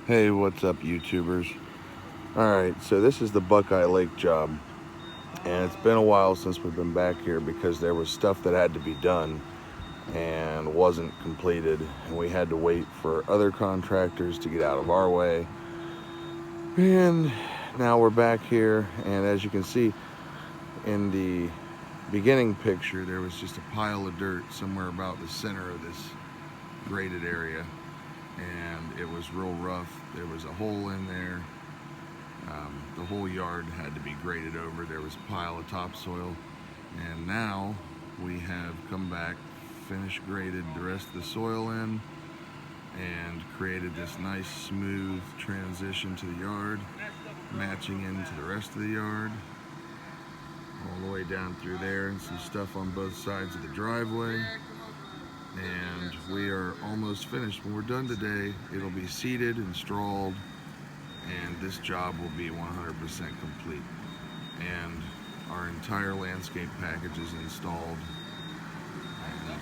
Hey, what's up, YouTubers? Alright, so this is the Buckeye Lake job, and it's been a while since we've been back here because there was stuff that had to be done and wasn't completed, and we had to wait for other contractors to get out of our way. And now we're back here, and as you can see in the beginning picture, there was just a pile of dirt somewhere about the center of this graded area, and it was real rough. There was a hole in there. The whole yard had to be graded over. There was a pile of topsoil, and now we have come back, finished graded the rest of the soil in, and created this nice smooth transition to the yard, matching into the rest of the yard, all the way down through there, and some stuff on both sides of the driveway. And we are almost finished. When we're done today, it'll be seeded and strawed, and this job will be 100% complete. And our entire landscape package is installed. And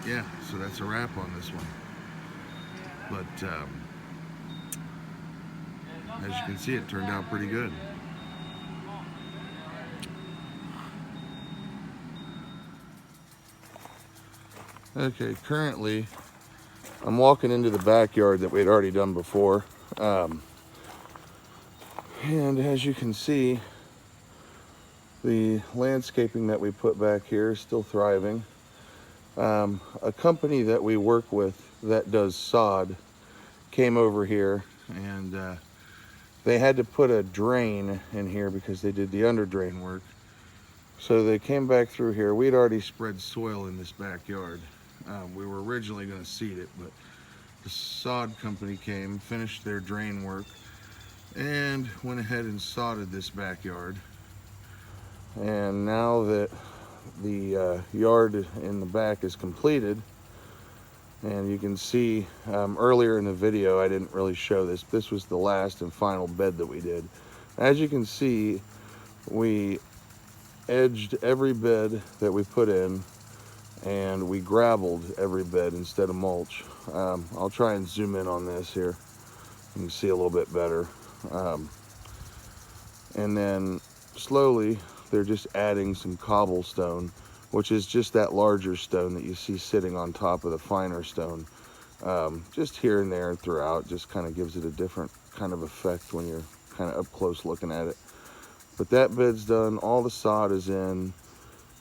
yeah, so that's a wrap on this one. But as you can see, it turned out pretty good. Okay, currently I'm walking into the backyard that we'd already done before. And as you can see, the landscaping that we put back here is still thriving. A company that we work with that does sod came over here, and they had to put a drain in here because they did the under drain work. So they came back through here. We'd already spread soil in this backyard. We were originally going to seed it, but the sod company came, finished their drain work, and went ahead and sodded this backyard. And now that the yard in the back is completed, and you can see earlier in the video I didn't really show this. This was the last and final bed that we did. As you can see, we edged every bed that we put in, and we gravelled every bed instead of mulch. I'll try and zoom in on this here. You can see a little bit better. And then slowly they're just adding some cobblestone, which is just that larger stone that you see sitting on top of the finer stone. Just here and there and throughout, just kind of gives it a different kind of effect when you're kind of up close looking at it. But that bed's done, all the sod is in,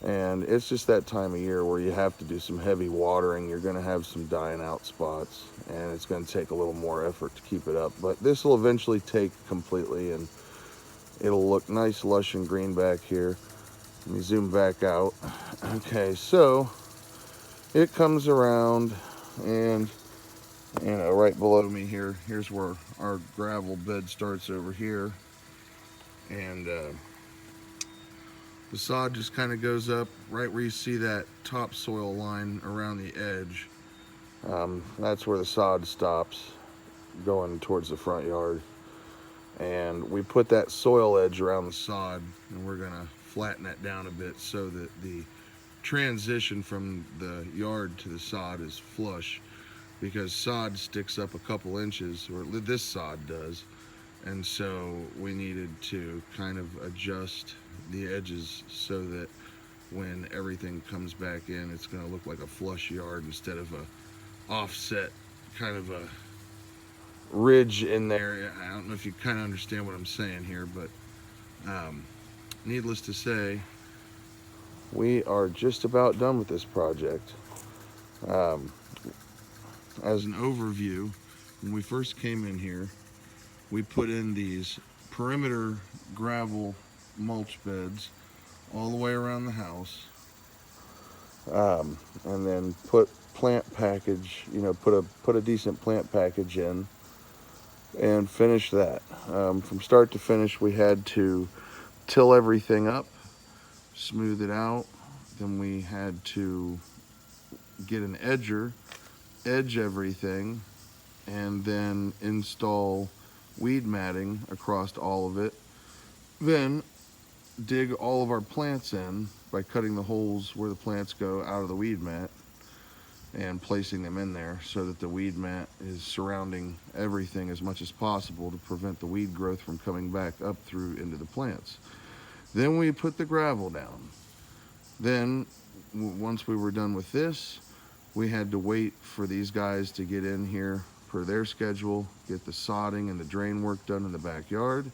and it's just that time of year where you have to do some heavy watering. You're going to have some dying out spots, and it's going to take a little more effort to keep it up. But this will eventually take completely, and it'll look nice, lush, and green back here. Let me zoom back out. Okay, so it comes around, and right below me here, here's where our gravel bed starts over here, and the sod just kind of goes up right where you see that topsoil line around the edge. That's where the sod stops, going towards the front yard. And we put that soil edge around the sod, and we're gonna flatten that down a bit so that the transition from the yard to the sod is flush, because sod sticks up a couple inches, or this sod does, and so we needed to kind of adjust the edges so that when everything comes back in, it's going to look like a flush yard instead of a offset kind of a ridge in there. I don't know if you kind of understand what I'm saying here, but needless to say, we are just about done with this project. As an overview, when we first came in here, we put in these perimeter gravel mulch beds all the way around the house, and then put plant package, put a decent plant package in, and finish that. From start to finish, we had to till everything up, smooth it out. Then we had to get an edger, edge everything, and then install weed matting across all of it. Then dig all of our plants in by cutting the holes where the plants go out of the weed mat. and placing them in there so that the weed mat is surrounding everything as much as possible to prevent the weed growth from coming back up through into the plants. Then we put the gravel down. Then once we were done with this, we had to wait for these guys to get in here per their schedule, get the sodding and the drain work done in the backyard.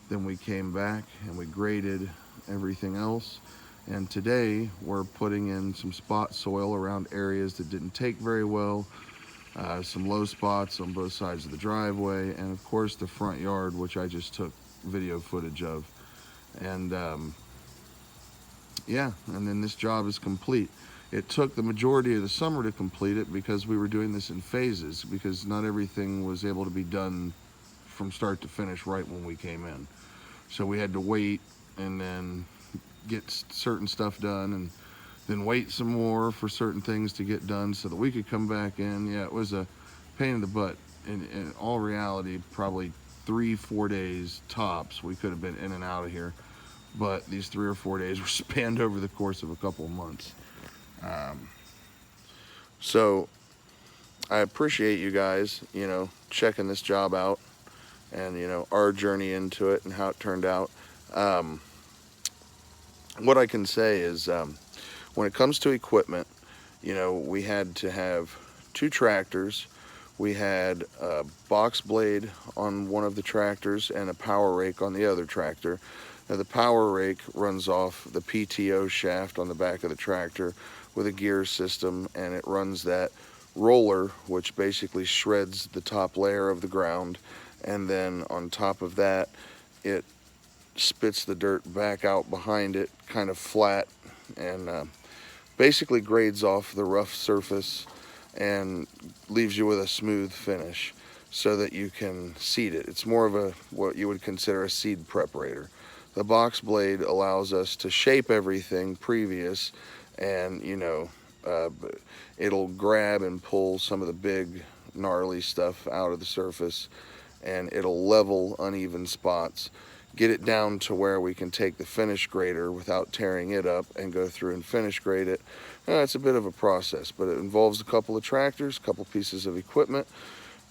Then we came back and we graded everything else. And today we're putting in some spot soil around areas that didn't take very well, some low spots on both sides of the driveway, and of course the front yard, which I just took video footage of. And yeah, and then this job is complete. It took the majority of the summer to complete it because we were doing this in phases, because not everything was able to be done from start to finish right when we came in. So we had to wait and then get certain stuff done, and then wait some more for certain things to get done so that we could come back in. Yeah, it was a pain in the butt. In all reality, probably 3-4 days tops we could have been in and out of here, but these 3 or 4 days were spanned over the course of a couple of months. So I appreciate you guys, checking this job out, and our journey into it and how it turned out. What I can say is, when it comes to equipment, we had to have 2 tractors. We had a box blade on one of the tractors and a power rake on the other tractor. Now, the power rake runs off the PTO shaft on the back of the tractor with a gear system, and it runs that roller, which basically shreds the top layer of the ground, and then on top of that, it spits the dirt back out behind it, kind of flat, and basically grades off the rough surface and leaves you with a smooth finish so that you can seed it. It's more of what you would consider a seed preparator. The box blade allows us to shape everything previous, and it'll grab and pull some of the big gnarly stuff out of the surface, and it'll level uneven spots, get it down to where we can take the finish grader without tearing it up and go through and finish grade it. It's a bit of a process, but it involves a couple of tractors, a couple pieces of equipment,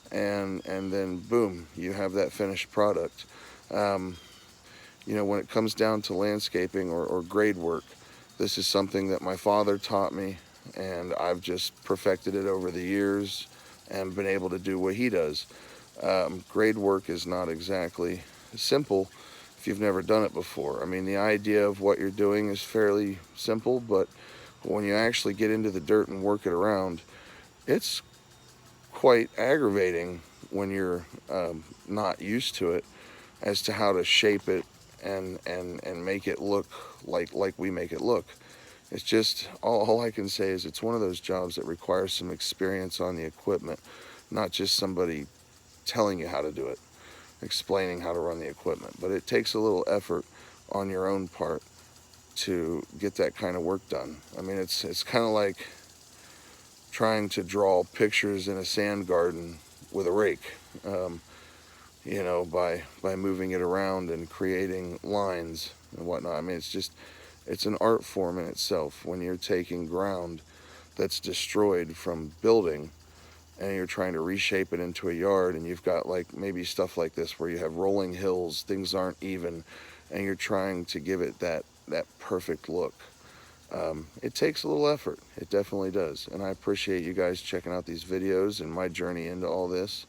and then boom, you have that finished product. When it comes down to landscaping or grade work, this is something that my father taught me, and I've just perfected it over the years and been able to do what he does. Grade work is not exactly simple if you've never done it before. I mean, the idea of what you're doing is fairly simple, but when you actually get into the dirt and work it around, it's quite aggravating when you're not used to it as to how to shape it and make it look like we make it look. It's just, all I can say is it's one of those jobs that requires some experience on the equipment, not just somebody telling you how to do it, explaining how to run the equipment. But it takes a little effort on your own part to get that kind of work done. I mean, it's kind of like trying to draw pictures in a sand garden with a rake, by moving it around and creating lines and whatnot. I mean, it's an art form in itself when you're taking ground that's destroyed from building and you're trying to reshape it into a yard, and you've got maybe stuff like this where you have rolling hills, things aren't even, and you're trying to give it that perfect look. It takes a little effort. It definitely does. And I appreciate you guys checking out these videos and my journey into all this.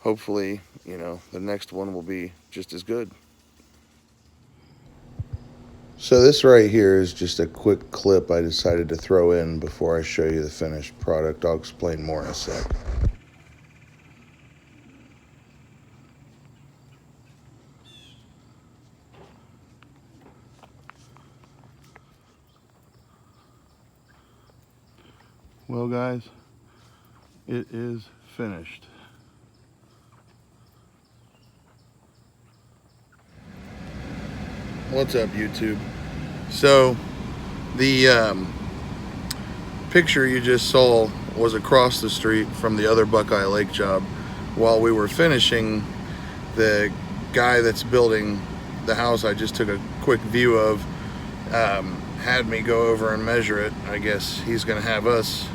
Hopefully, the next one will be just as good. So this right here is just a quick clip I decided to throw in before I show you the finished product. I'll explain more in a sec. Well, guys, it is finished. What's up, YouTube? So the picture you just saw was across the street from the other Buckeye Lake job. While we were finishing, the guy that's building the house I just took a quick view of had me go over and measure it. I guess he's going to have us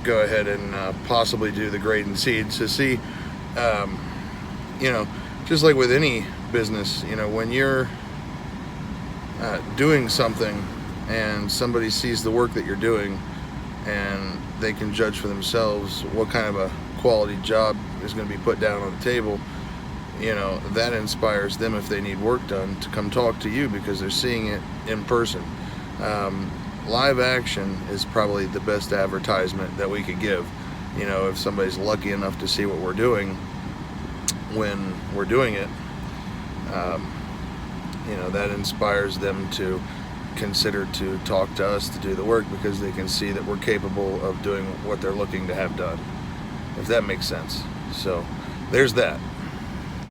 go ahead and possibly do the grade and seed. So see, you know, just like with any business, you know, when you're doing something and somebody sees the work that you're doing and they can judge for themselves what kind of a quality job is going to be put down on the table, you know, that inspires them, if they need work done, to come talk to you because they're seeing it in person. Live action is probably the best advertisement that we could give. You know, if somebody's lucky enough to see what we're doing when we're doing it, you know, that inspires them to consider to talk to us to do the work because they can see that we're capable of doing what they're looking to have done, if that makes sense. So there's that.